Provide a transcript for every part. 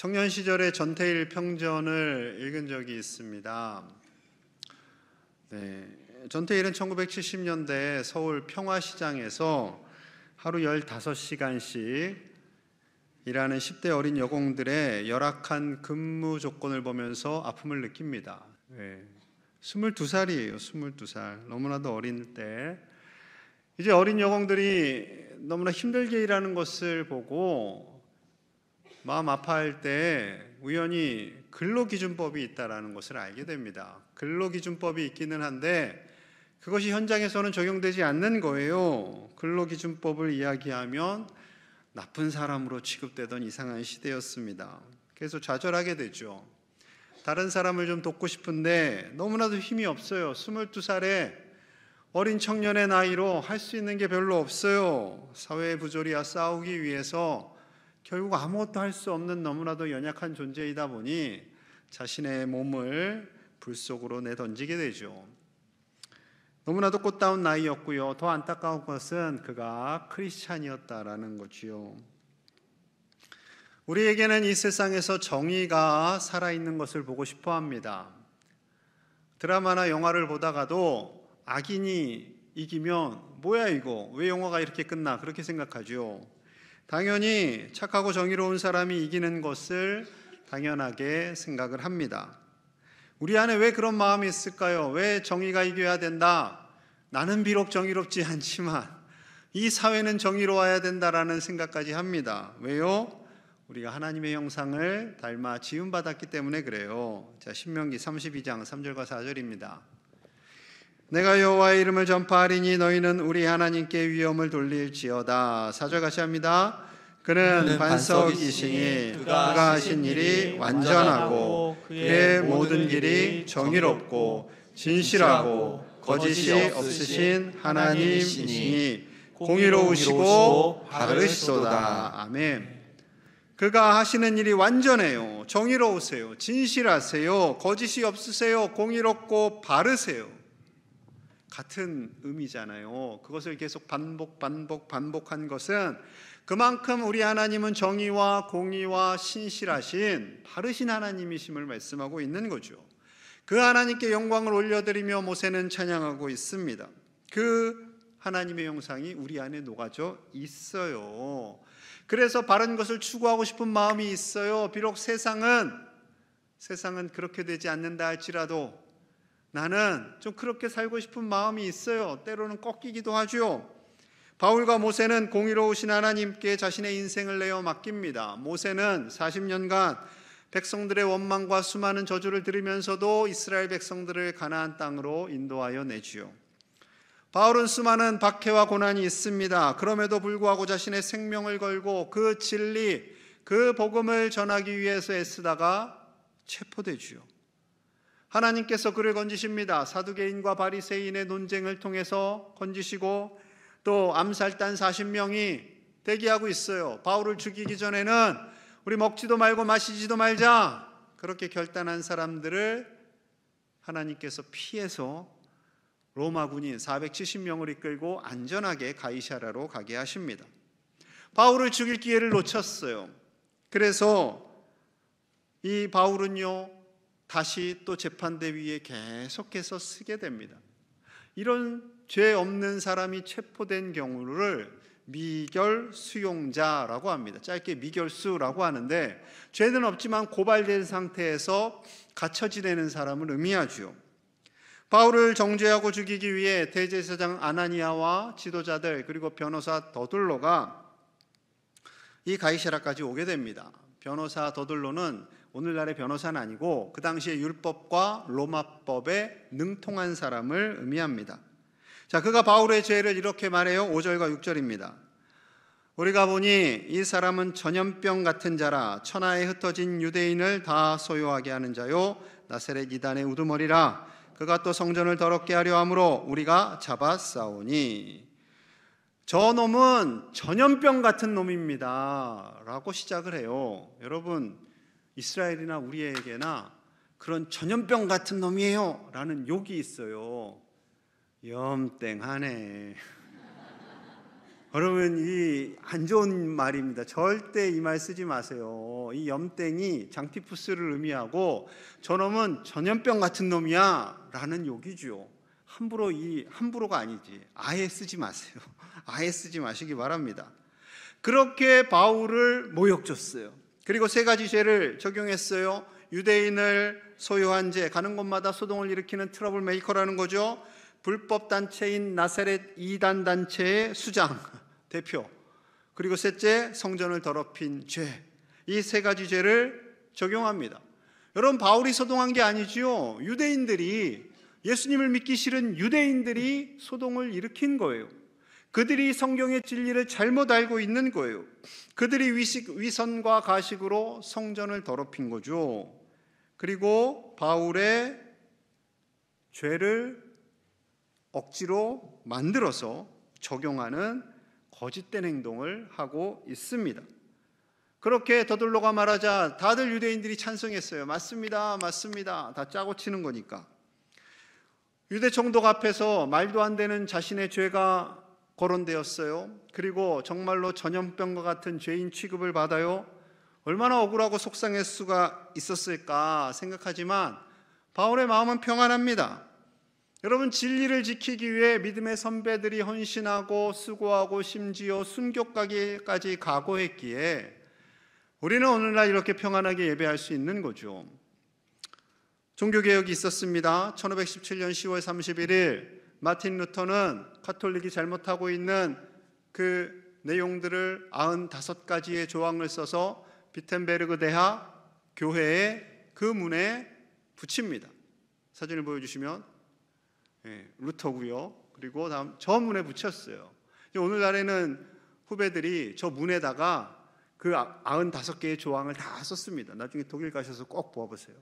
청년 시절에 전태일 평전을 읽은 적이 있습니다. 전태일은 1970년대 서울 평화시장에서 하루 15시간씩 일하는 10대 어린 여공들의 열악한 근무 조건을 보면서 아픔을 느낍니다. 22살이에요. 22살. 너무나도 어린 때 이제 어린 여공들이 너무나 힘들게 일하는 것을 보고 마음 아파할 때 우연히 근로기준법이 있다는 것을 알게 됩니다. 근로기준법이 있기는 한데 그것이 현장에서는 적용되지 않는 거예요. 근로기준법을 이야기하면 나쁜 사람으로 취급되던 이상한 시대였습니다. 그래서 좌절하게 되죠. 다른 사람을 좀 돕고 싶은데 너무나도 힘이 없어요. 22살에 어린 청년의 나이로 할 수 있는 게 별로 없어요. 사회의 부조리와 싸우기 위해서 결국 아무것도 할 수 없는 너무나도 연약한 존재이다 보니 자신의 몸을 불 속으로 내던지게 되죠. 너무나도 꽃다운 나이였고요. 더 안타까운 것은 그가 크리스찬이었다라는 거지요. 우리에게는 이 세상에서 정의가 살아있는 것을 보고 싶어 합니다. 드라마나 영화를 보다가도 악인이 이기면 뭐야 이거? 왜 영화가 이렇게 끝나? 그렇게 생각하죠. 당연히 착하고 정의로운 사람이 이기는 것을 당연하게 생각을 합니다. 우리 안에 왜 그런 마음이 있을까요? 왜 정의가 이겨야 된다? 나는 비록 정의롭지 않지만 이 사회는 정의로워야 된다라는 생각까지 합니다. 왜요? 우리가 하나님의 형상을 닮아 지음받았기 때문에 그래요. 자, 신명기 32장 3절과 4절입니다. 내가 여호와의 이름을 전파하리니 너희는 우리 하나님께 위엄을 돌릴지어다. 4절 같이 합니다. 그는 반석이시니 그가 하신 일이 완전하고 그의 모든 길이 정의롭고 진실하고 거짓이 없으신 하나님이시니 공의로우시고 바르시도다. 아멘. 그가 하시는 일이 완전해요. 정의로우세요. 진실하세요. 거짓이 없으세요. 공의롭고 바르세요. 같은 의미잖아요. 그것을 계속 반복한 것은 그만큼 우리 하나님은 정의와 공의와 신실하신 바르신 하나님이심을 말씀하고 있는 거죠. 그 하나님께 영광을 올려드리며 모세는 찬양하고 있습니다. 그 하나님의 형상이 우리 안에 녹아져 있어요. 그래서 바른 것을 추구하고 싶은 마음이 있어요. 비록 세상은 그렇게 되지 않는다 할지라도 나는 좀 그렇게 살고 싶은 마음이 있어요. 때로는 꺾이기도 하죠. 바울과 모세는 공의로우신 하나님께 자신의 인생을 내어 맡깁니다. 모세는 40년간 백성들의 원망과 수많은 저주를 들으면서도 이스라엘 백성들을 가나안 땅으로 인도하여 내지요. 바울은 수많은 박해와 고난이 있습니다. 그럼에도 불구하고 자신의 생명을 걸고 그 진리, 그 복음을 전하기 위해서 애쓰다가 체포되지요. 하나님께서 그를 건지십니다. 사두개인과 바리새인의 논쟁을 통해서 건지시고 또 암살단 40명이 대기하고 있어요. 바울을 죽이기 전에는 우리 먹지도 말고 마시지도 말자 그렇게 결단한 사람들을 하나님께서 피해서 로마 군인 470명을 이끌고 안전하게 가이사랴로 가게 하십니다. 바울을 죽일 기회를 놓쳤어요. 그래서 이 바울은요 다시 또 재판대 위에 계속해서 쓰게 됩니다. 이런 죄 없는 사람이 체포된 경우를 미결수용자라고 합니다. 짧게 미결수라고 하는데 죄는 없지만 고발된 상태에서 갇혀 지내는 사람을 의미하죠. 바울을 정죄하고 죽이기 위해 대제사장 아나니아와 지도자들 그리고 변호사 더둘로가 이 가이사랴까지 오게 됩니다. 변호사 더둘로는 오늘날의 변호사는 아니고 그 당시의 율법과 로마법에 능통한 사람을 의미합니다. 자, 그가 바울의 죄를 이렇게 말해요. 5절과 6절입니다. 우리가 보니 이 사람은 전염병 같은 자라 천하에 흩어진 유대인을 다 소요하게 하는 자요 나사렛 이단의 우두머리라. 그가 또 성전을 더럽게 하려 함으로 우리가 잡아싸우니 저 놈은 전염병 같은 놈입니다 라고 시작을 해요. 여러분, 이스라엘이나 우리에게나 그런 전염병 같은 놈이에요 라는 욕이 있어요. 염땡하네. 여러분, 이 안 좋은 말입니다. 절대 이 말 쓰지 마세요. 이 염땡이 장티푸스를 의미하고 저놈은 전염병 같은 놈이야 라는 욕이죠. 함부로가 아니지. 아예 쓰지 마세요. 아예 쓰지 마시기 바랍니다. 그렇게 바울을 모욕줬어요. 그리고 세 가지 죄를 적용했어요. 유대인을 소유한 죄, 가는 곳마다 소동을 일으키는 트러블 메이커라는 거죠. 불법 단체인 나사렛 이단 단체의 수장, 대표. 그리고 셋째, 성전을 더럽힌 죄. 이 세 가지 죄를 적용합니다. 여러분, 바울이 소동한 게 아니지요. 유대인들이, 예수님을 믿기 싫은 유대인들이 소동을 일으킨 거예요. 그들이 성경의 진리를 잘못 알고 있는 거예요. 그들이 위선과 가식으로 성전을 더럽힌 거죠. 그리고 바울의 죄를 억지로 만들어서 적용하는 거짓된 행동을 하고 있습니다. 그렇게 더들로가 말하자 다들 유대인들이 찬성했어요. 맞습니다, 맞습니다. 다 짜고 치는 거니까. 유대 총독 앞에서 말도 안 되는 자신의 죄가 거론되었어요. 그리고 정말로 전염병과 같은 죄인 취급을 받아요. 얼마나 억울하고 속상할 수가 있었을까 생각하지만 바울의 마음은 평안합니다. 여러분, 진리를 지키기 위해 믿음의 선배들이 헌신하고 수고하고 심지어 순교까지 각오했기에 우리는 오늘날 이렇게 평안하게 예배할 수 있는 거죠. 종교개혁이 있었습니다. 1517년 10월 31일 마틴 루터는 카톨릭이 잘못하고 있는 그 내용들을 95가지의 조항을 써서 비텐베르그 대학 교회의 그 문에 붙입니다. 사진을 보여주시면 루터고요. 그리고 다음 저 문에 붙였어요. 오늘날에는 후배들이 저 문에다가 그 95개의 조항을 다 썼습니다. 나중에 독일 가셔서 꼭 보아보세요.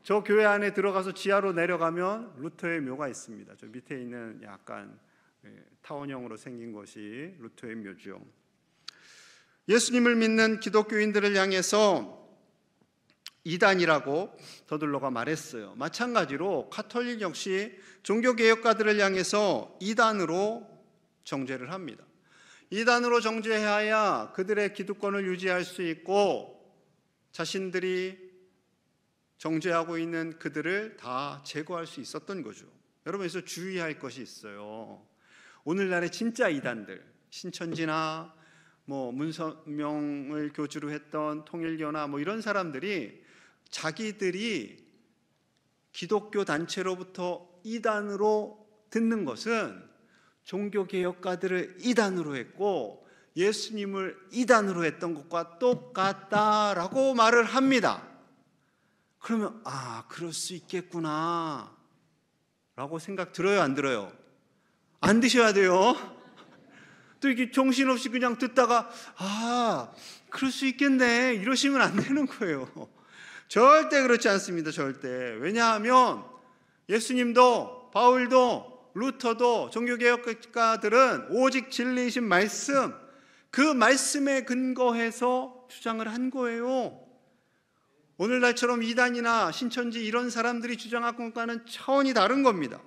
저 교회 안에 들어가서 지하로 내려가면 루터의 묘가 있습니다. 저 밑에 있는 약간 타원형으로 생긴 것이 루터의 묘죠. 예수님을 믿는 기독교인들을 향해서 이단이라고 더들로가 말했어요. 마찬가지로 카톨릭 역시 종교개혁가들을 향해서 이단으로 정죄를 합니다. 이단으로 정죄해야 그들의 기득권을 유지할 수 있고 자신들이 정죄하고 있는 그들을 다 제거할 수 있었던 거죠. 여러분, 여기서 주의할 것이 있어요. 오늘날의 진짜 이단들, 신천지나 문선명을 교주로 했던 통일교나 이런 사람들이 자기들이 기독교 단체로부터 이단으로 듣는 것은 종교개혁가들을 이단으로 했고 예수님을 이단으로 했던 것과 똑같다라고 말을 합니다. 그러면 그럴 수 있겠구나 라고 생각 들어요, 안 들어요? 안 드셔야 돼요. 또 이렇게 정신없이 그냥 듣다가 그럴 수 있겠네 이러시면 안 되는 거예요. 절대 그렇지 않습니다. 절대. 왜냐하면 예수님도 바울도 루터도 종교개혁가들은 오직 진리이신 말씀, 그 말씀에 근거해서 주장을 한 거예요. 오늘날처럼 이단이나 신천지 이런 사람들이 주장하는 것과는 차원이 다른 겁니다.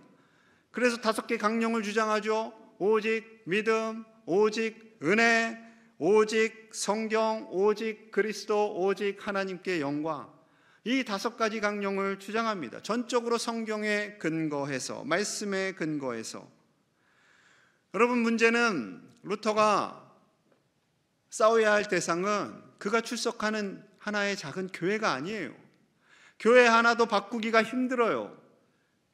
그래서 5개 강령을 주장하죠. 오직 믿음, 오직 은혜, 오직 성경, 오직 그리스도, 오직 하나님께 영광. 이 5가지 강령을 주장합니다. 전적으로 성경에 근거해서, 말씀에 근거해서. 여러분, 문제는 루터가 싸워야 할 대상은 그가 출석하는 하나의 작은 교회가 아니에요. 교회 하나도 바꾸기가 힘들어요.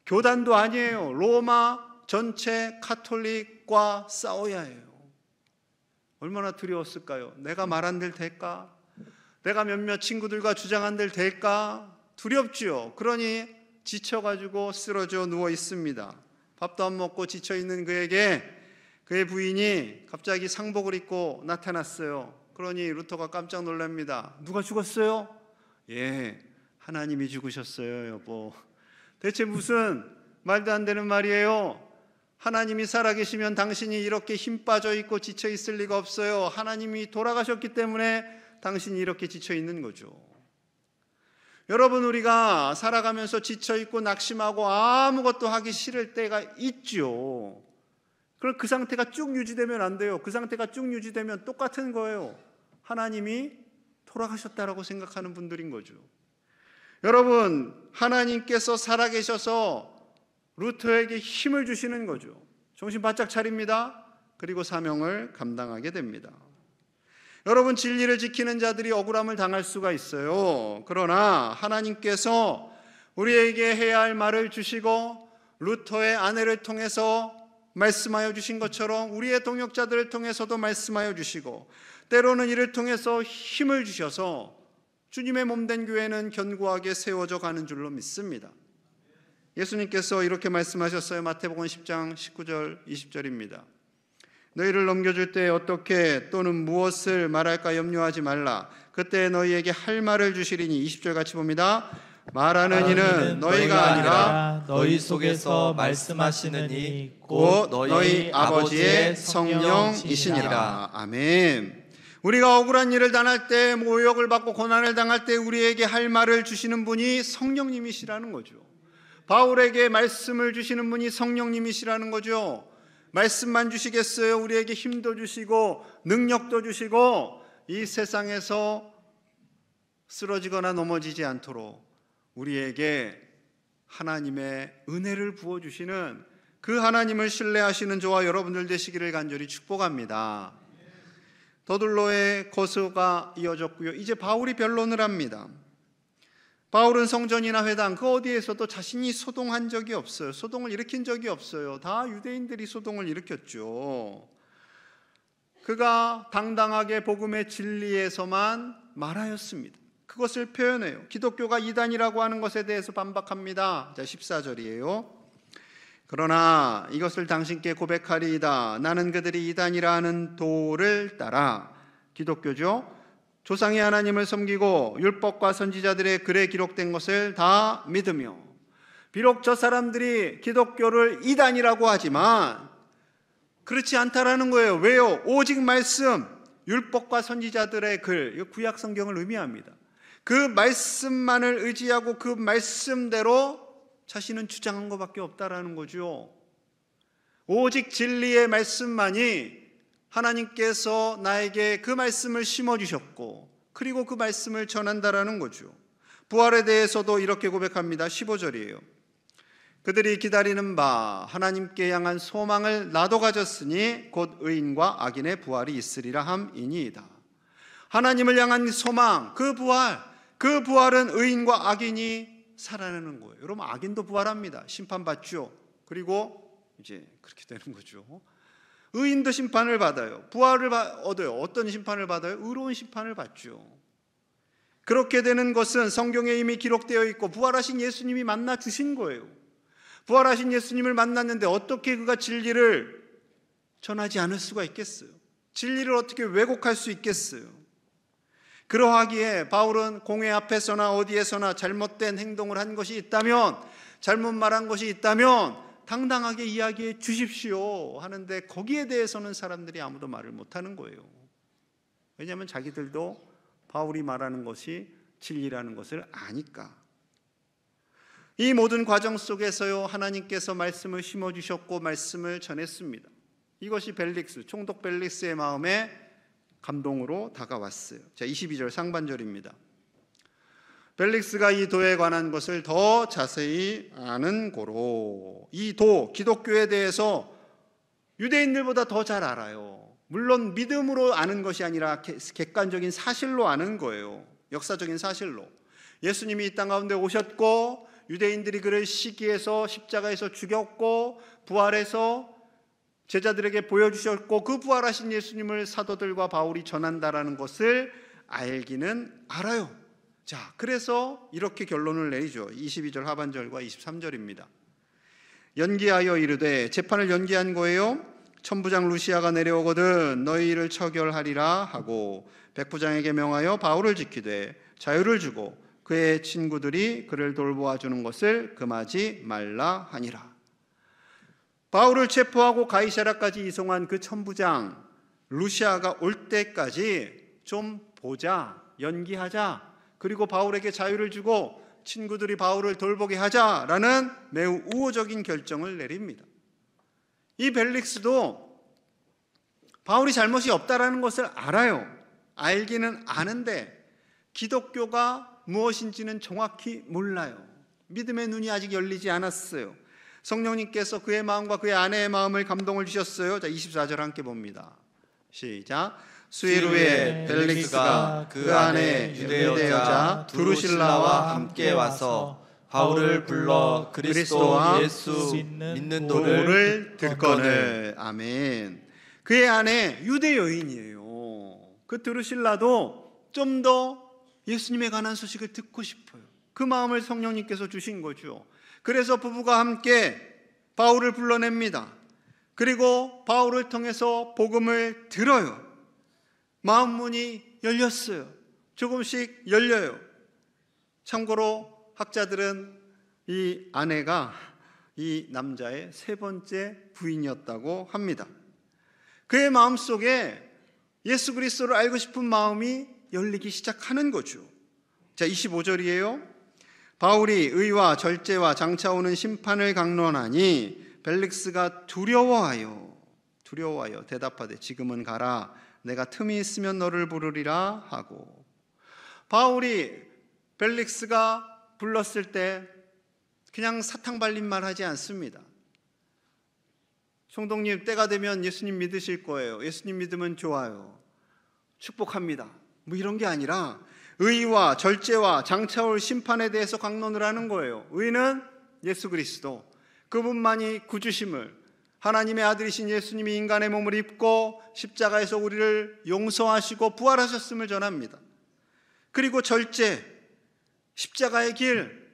교단도 아니에요. 로마 전체 카톨릭과 싸워야 해요. 얼마나 두려웠을까요? 내가 말 안 될 될까? 내가 몇몇 친구들과 주장 안 될 될까? 두렵지요. 그러니 지쳐가지고 쓰러져 누워 있습니다. 밥도 안 먹고 지쳐있는 그에게 그의 부인이 갑자기 상복을 입고 나타났어요. 그러니 루터가 깜짝 놀랍니다. 누가 죽었어요? 예, 하나님이 죽으셨어요, 여보. 대체 무슨 말도 안 되는 말이에요. 하나님이 살아계시면 당신이 이렇게 힘 빠져 있고 지쳐 있을 리가 없어요. 하나님이 돌아가셨기 때문에 당신이 이렇게 지쳐 있는 거죠. 여러분, 우리가 살아가면서 지쳐 있고 낙심하고 아무것도 하기 싫을 때가 있죠. 그럼 그 상태가 쭉 유지되면 안 돼요. 그 상태가 쭉 유지되면 똑같은 거예요. 하나님이 돌아가셨다라고 생각하는 분들인 거죠. 여러분, 하나님께서 살아계셔서 루터에게 힘을 주시는 거죠. 정신 바짝 차립니다. 그리고 사명을 감당하게 됩니다. 여러분, 진리를 지키는 자들이 억울함을 당할 수가 있어요. 그러나 하나님께서 우리에게 해야 할 말을 주시고 루터의 아내를 통해서 말씀하여 주신 것처럼 우리의 동역자들을 통해서도 말씀하여 주시고 때로는 이를 통해서 힘을 주셔서 주님의 몸된 교회는 견고하게 세워져 가는 줄로 믿습니다. 예수님께서 이렇게 말씀하셨어요. 마태복음 10장 19절 20절입니다. 너희를 넘겨줄 때 어떻게 또는 무엇을 말할까 염려하지 말라. 그때 너희에게 할 말을 주시리니 20절 같이 봅니다. 말하는 이는 너희가 아니라 너희 속에서 말씀하시는 이 곧 너희 아버지의 성령이시니라. 아멘. 우리가 억울한 일을 당할 때, 모욕을 받고 고난을 당할 때 우리에게 할 말을 주시는 분이 성령님이시라는 거죠. 바울에게 말씀을 주시는 분이 성령님이시라는 거죠. 말씀만 주시겠어요? 우리에게 힘도 주시고 능력도 주시고 이 세상에서 쓰러지거나 넘어지지 않도록 우리에게 하나님의 은혜를 부어주시는 그 하나님을 신뢰하시는 저와 여러분들 되시기를 간절히 축복합니다. 더둘로의 거서가 이어졌고요. 이제 바울이 변론을 합니다. 바울은 성전이나 회당 그 어디에서도 자신이 소동한 적이 없어요. 소동을 일으킨 적이 없어요. 다 유대인들이 소동을 일으켰죠. 그가 당당하게 복음의 진리에서만 말하였습니다. 그것을 표현해요. 기독교가 이단이라고 하는 것에 대해서 반박합니다. 자, 14절이에요. 그러나 이것을 당신께 고백하리이다. 나는 그들이 이단이라 하는 도를 따라, 기독교죠, 조상의 하나님을 섬기고 율법과 선지자들의 글에 기록된 것을 다 믿으며. 비록 저 사람들이 기독교를 이단이라고 하지만 그렇지 않다라는 거예요. 왜요? 오직 말씀, 율법과 선지자들의 글, 이거 구약 성경을 의미합니다. 그 말씀만을 의지하고 그 말씀대로 자신은 주장한 것밖에 없다라는 거죠. 오직 진리의 말씀만이 하나님께서 나에게 그 말씀을 심어주셨고 그리고 그 말씀을 전한다라는 거죠. 부활에 대해서도 이렇게 고백합니다. 15절이에요. 그들이 기다리는 바 하나님께 향한 소망을 나도 가졌으니 곧 의인과 악인의 부활이 있으리라 함이니이다. 하나님을 향한 소망, 그 부활은 의인과 악인이 살아나는 거예요. 여러분, 악인도 부활합니다. 심판받죠. 그리고 이제 그렇게 되는 거죠. 의인도 심판을 받아요. 부활을 얻어요. 어떤 심판을 받아요? 의로운 심판을 받죠. 그렇게 되는 것은 성경에 이미 기록되어 있고 부활하신 예수님이 만나 주신 거예요. 부활하신 예수님을 만났는데 어떻게 그가 진리를 전하지 않을 수가 있겠어요? 진리를 어떻게 왜곡할 수 있겠어요? 그러하기에 바울은 공회 앞에서나 어디에서나 잘못된 행동을 한 것이 있다면, 잘못 말한 것이 있다면 당당하게 이야기해 주십시오 하는데 거기에 대해서는 사람들이 아무도 말을 못하는 거예요. 왜냐하면 자기들도 바울이 말하는 것이 진리라는 것을 아니까. 이 모든 과정 속에서요, 하나님께서 말씀을 심어주셨고 말씀을 전했습니다. 이것이 벨릭스, 총독 벨릭스의 마음에 감동으로 다가왔어요. 자, 22절 상반절입니다. 벨릭스가 이 도에 관한 것을 더 자세히 아는 고로, 이 도, 기독교에 대해서 유대인들보다 더 잘 알아요. 물론 믿음으로 아는 것이 아니라 객관적인 사실로 아는 거예요. 역사적인 사실로. 예수님이 이 땅 가운데 오셨고 유대인들이 그를 시기해서 십자가에서 죽였고 부활해서 제자들에게 보여주셨고 그 부활하신 예수님을 사도들과 바울이 전한다라는 것을 알기는 알아요. 자, 그래서 이렇게 결론을 내리죠. 22절 하반절과 23절입니다. 연기하여 이르되, 재판을 연기한 거예요. 천부장 루시아가 내려오거든 너희를 처결하리라 하고 백부장에게 명하여 바울을 지키되 자유를 주고 그의 친구들이 그를 돌보아 주는 것을 금하지 말라 하니라. 바울을 체포하고 가이사랴까지 이송한 그 천부장 루시아가 올 때까지 좀 보자, 연기하자, 그리고 바울에게 자유를 주고 친구들이 바울을 돌보게 하자라는 매우 우호적인 결정을 내립니다. 이 벨릭스도 바울이 잘못이 없다라는 것을 알아요. 알기는 아는데 기독교가 무엇인지는 정확히 몰라요. 믿음의 눈이 아직 열리지 않았어요. 성령님께서 그의 마음과 그의 아내의 마음을 감동을 주셨어요. 자, 24절 함께 봅니다. 시작. 수일 후에 벨릭스가 그 아내 유대 여자 두루실라와 함께 와서 바울을 불러 그리스도와 예수 믿는 도를 듣거늘. 아멘. 그의 아내 유대 여인이에요. 그 두루실라도 좀 더 예수님에 관한 소식을 듣고 싶어요. 그 마음을 성령님께서 주신 거죠. 그래서 부부가 함께 바울을 불러냅니다. 그리고 바울을 통해서 복음을 들어요. 마음 문이 열렸어요. 조금씩 열려요. 참고로 학자들은 이 아내가 이 남자의 세 번째 부인이었다고 합니다. 그의 마음속에 예수 그리스도를 알고 싶은 마음이 열리기 시작하는 거죠. 자, 25절이에요. 바울이 의와 절제와 장차 오는 심판을 강론하니 벨릭스가 두려워하여 대답하되 지금은 가라. 내가 틈이 있으면 너를 부르리라 하고. 바울이 벨릭스가 불렀을 때 그냥 사탕발림말 하지 않습니다. 총독님, 때가 되면 예수님 믿으실 거예요. 예수님 믿으면 좋아요. 축복합니다. 뭐 이런 게 아니라 의와 절제와 장차 올 심판에 대해서 강론을 하는 거예요. 의는 예수 그리스도, 그분만이 구주심을, 하나님의 아들이신 예수님이 인간의 몸을 입고 십자가에서 우리를 용서하시고 부활하셨음을 전합니다. 그리고 절제, 십자가의 길,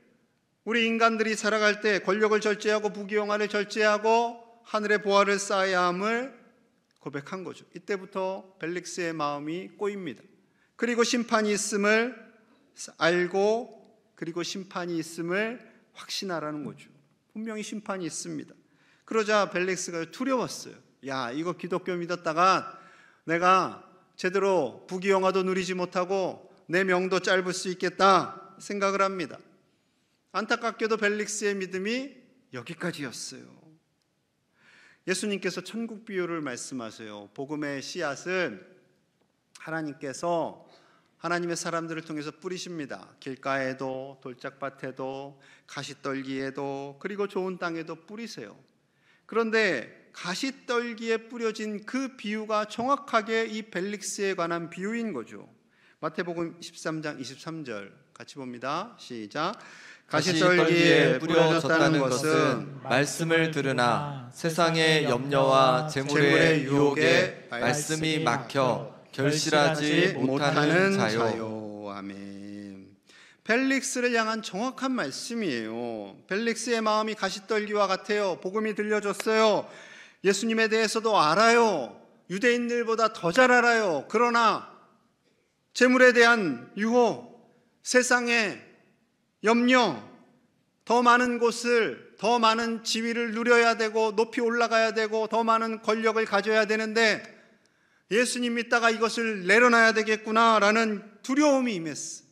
우리 인간들이 살아갈 때 권력을 절제하고 부귀영화를 절제하고 하늘의 보화를 쌓아야 함을 고백한 거죠. 이때부터 벨릭스의 마음이 꼬입니다. 그리고 심판이 있음을 알고, 그리고 심판이 있음을 확신하라는 거죠. 분명히 심판이 있습니다. 그러자 벨릭스가 두려웠어요. 야, 이거 기독교 믿었다가 내가 제대로 부귀영화도 누리지 못하고 내 명도 짧을 수 있겠다 생각을 합니다. 안타깝게도 벨릭스의 믿음이 여기까지였어요. 예수님께서 천국 비유를 말씀하세요. 복음의 씨앗을 하나님께서 하나님의 사람들을 통해서 뿌리십니다. 길가에도 돌짝밭에도 가시떨기에도 그리고 좋은 땅에도 뿌리세요. 그런데 가시떨기에 뿌려진 그 비유가 정확하게 이 벨릭스에 관한 비유인 거죠. 마태복음 13장 23절 같이 봅니다. 시작. 가시떨기에 뿌려졌다는 것은 말씀을 들으나 세상의 염려와 재물의 유혹에 말씀이 막혀 결실하지 못하는 자요. 아멘. 벨릭스를 향한 정확한 말씀이에요. 벨릭스의 마음이 가시떨기와 같아요. 복음이 들려줬어요. 예수님에 대해서도 알아요. 유대인들보다 더 잘 알아요. 그러나 재물에 대한 유혹, 세상의 염려, 더 많은 곳을, 더 많은 지위를 누려야 되고 높이 올라가야 되고 더 많은 권력을 가져야 되는데 예수님 믿다가 이것을 내려놔야 되겠구나라는 두려움이 임했어요.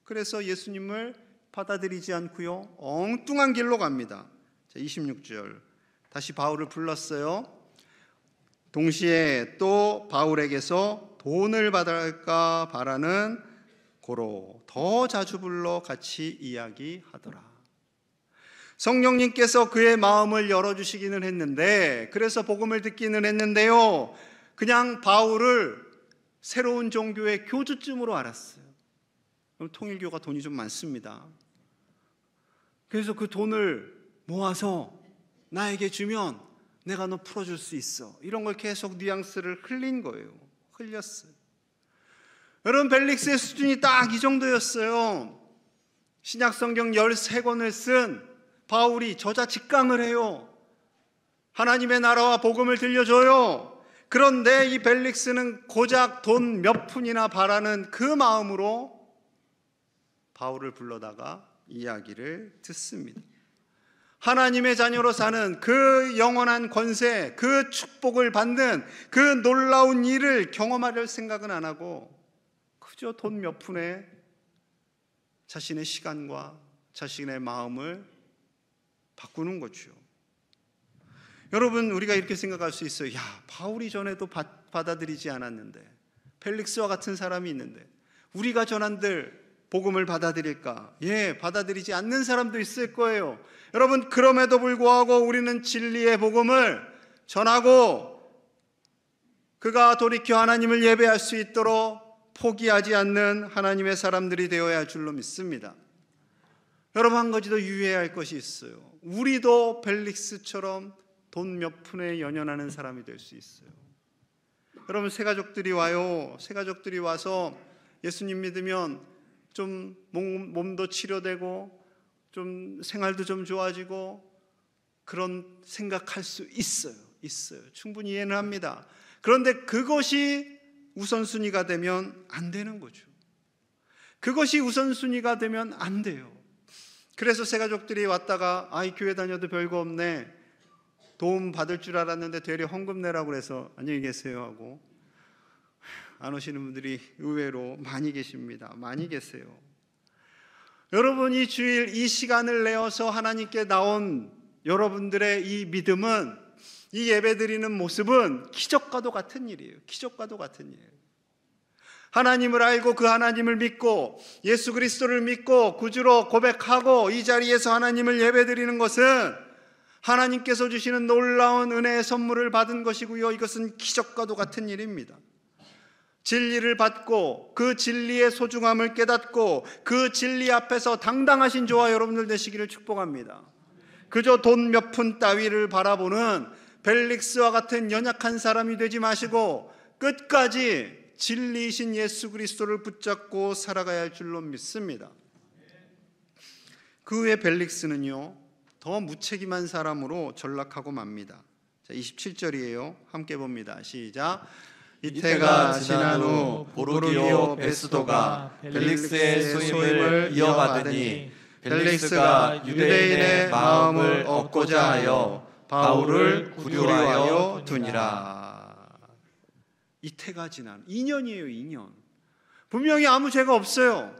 그래서 예수님을 받아들이지 않고요, 엉뚱한 길로 갑니다. 자, 26절 다시 바울을 불렀어요. 동시에 또 바울에게서 돈을 받을까 바라는 고로 더 자주 불러 같이 이야기하더라. 성령님께서 그의 마음을 열어주시기는 했는데, 그래서 복음을 듣기는 했는데요, 그냥 바울을 새로운 종교의 교주쯤으로 알았어요. 통일교가 돈이 좀 많습니다. 그래서 그 돈을 모아서 나에게 주면 내가 너 풀어줄 수 있어, 이런 걸 계속 뉘앙스를 흘린 거예요. 흘렸어요. 여러분, 벨릭스의 수준이 딱 이 정도였어요. 신약성경 13권을 쓴 바울이 저자 직강을 해요. 하나님의 나라와 복음을 들려줘요. 그런데 이 벨릭스는 고작 돈 몇 푼이나 바라는 그 마음으로 바울을 불러다가 이야기를 듣습니다. 하나님의 자녀로 사는 그 영원한 권세, 그 축복을 받는 그 놀라운 일을 경험할 생각은 안 하고 그저 돈 몇 푼에 자신의 시간과 자신의 마음을 바꾸는 거죠. 여러분, 우리가 이렇게 생각할 수 있어요. 야, 바울이 전에도 받아들이지 않았는데, 펠릭스와 같은 사람이 있는데 우리가 전한들 복음을 받아들일까? 예, 받아들이지 않는 사람도 있을 거예요. 여러분, 그럼에도 불구하고 우리는 진리의 복음을 전하고 그가 돌이켜 하나님을 예배할 수 있도록 포기하지 않는 하나님의 사람들이 되어야 할 줄로 믿습니다. 여러분, 한 가지 더 유의해야 할 것이 있어요. 우리도 벨릭스처럼 돈 몇 푼에 연연하는 사람이 될 수 있어요. 여러분, 새가족들이 와요. 새가족들이 와서 예수님 믿으면 좀 몸도 치료되고 좀 생활도 좀 좋아지고 그런 생각할 수 있어요. 충분히 이해는 합니다. 그런데 그것이 우선순위가 되면 안 되는 거죠. 그것이 우선순위가 되면 안 돼요. 그래서 새가족들이 왔다가 아이 교회 다녀도 별거 없네, 도움 받을 줄 알았는데 되려 헌금 내라고 그래서 안녕히 계세요 하고 안 오시는 분들이 의외로 많이 계십니다. 많이 계세요. 여러분, 이 주일 이 시간을 내어서 하나님께 나온 여러분들의 이 믿음은, 이 예배드리는 모습은 기적과도 같은 일이에요. 기적과도 같은 일이에요. 하나님을 알고 그 하나님을 믿고 예수 그리스도를 믿고 구주로 고백하고 이 자리에서 하나님을 예배드리는 것은 하나님께서 주시는 놀라운 은혜의 선물을 받은 것이고요. 이것은 기적과도 같은 일입니다. 진리를 받고 그 진리의 소중함을 깨닫고 그 진리 앞에서 당당하신 저와 여러분들 되시기를 축복합니다. 그저 돈 몇 푼 따위를 바라보는 벨릭스와 같은 연약한 사람이 되지 마시고 끝까지 진리이신 예수 그리스도를 붙잡고 살아가야 할 줄로 믿습니다. 그 후에 벨릭스는요, 더 무책임한 사람으로 전락하고 맙니다. 자, 27절이에요. 함께 봅니다. 시작. 이때가 지난 후 보르기오 베스도가 벨릭스의 소임을 이어받으니 벨릭스가 유대인의 마음을 얻고자 하여 바울을 구류하여 두니라. 이때가 지난 2년이에요. 2년. 분명히 아무 죄가 없어요.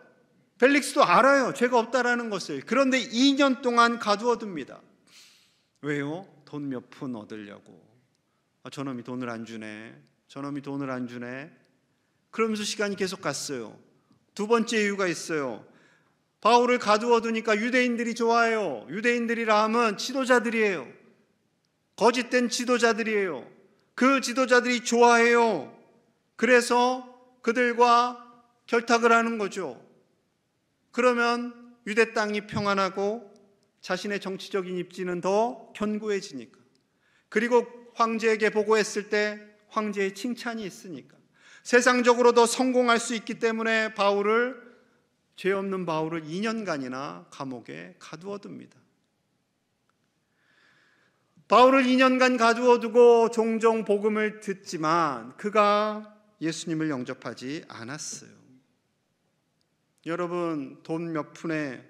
벨릭스도 알아요, 죄가 없다라는 것을. 그런데 2년 동안 가두어둡니다. 왜요? 돈 몇 푼 얻으려고. 저놈이 돈을 안 주네, 저놈이 돈을 안 주네. 그러면서 시간이 계속 갔어요. 두 번째 이유가 있어요. 바울을 가두어두니까 유대인들이 좋아해요. 유대인들이라 하면 지도자들이에요. 거짓된 지도자들이에요. 그 지도자들이 좋아해요. 그래서 그들과 결탁을 하는 거죠. 그러면 유대 땅이 평안하고 자신의 정치적인 입지는 더 견고해지니까. 그리고 황제에게 보고했을 때 황제의 칭찬이 있으니까. 세상적으로 더 성공할 수 있기 때문에 죄 없는 바울을 2년간이나 감옥에 가두어둡니다. 바울을 2년간 가두어두고 종종 복음을 듣지만 그가 예수님을 영접하지 않았어요. 여러분, 돈 몇 푼에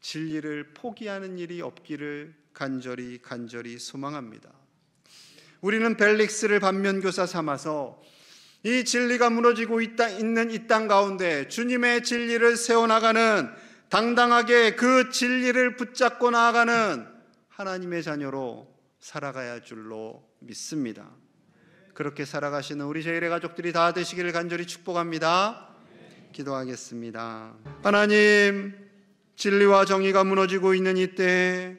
진리를 포기하는 일이 없기를 간절히 소망합니다. 우리는 벨릭스를 반면교사 삼아서 이 진리가 무너지고 있는 이 땅 가운데 주님의 진리를 세워나가는, 당당하게 그 진리를 붙잡고 나아가는 하나님의 자녀로 살아가야 할 줄로 믿습니다. 그렇게 살아가시는 우리 제1의 가족들이 다 되시기를 간절히 축복합니다. 기도하겠습니다. 하나님, 진리와 정의가 무너지고 있는 이때에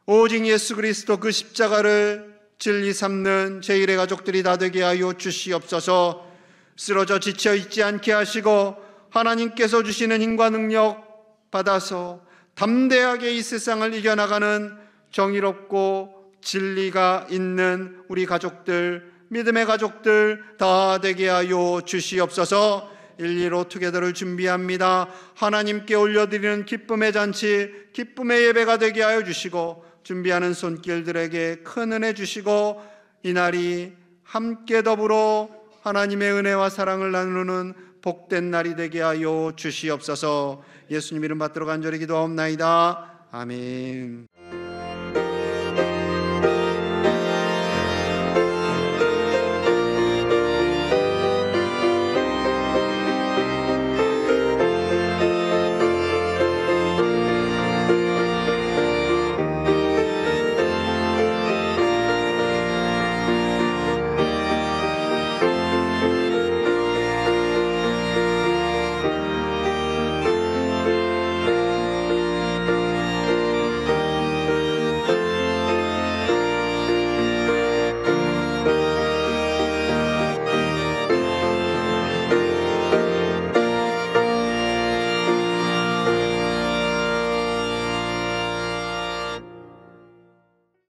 오직 예수 그리스도 그 십자가를 진리 삼는 제1의 가족들이 다 되게 하여 주시옵소서. 쓰러져 지쳐 있지 않게 하시고 하나님께서 주시는 힘과 능력 받아서 담대하게 이 세상을 이겨나가는 정의롭고 진리가 있는 우리 가족들, 믿음의 가족들 다 되게 하여 주시옵소서. 115 투게더를 준비합니다. 하나님께 올려드리는 기쁨의 잔치, 기쁨의 예배가 되게 하여 주시고 준비하는 손길들에게 큰 은혜 주시고 이날이 함께 더불어 하나님의 은혜와 사랑을 나누는 복된 날이 되게 하여 주시옵소서. 예수님 이름 받들어 간절히 기도하옵나이다. 아멘.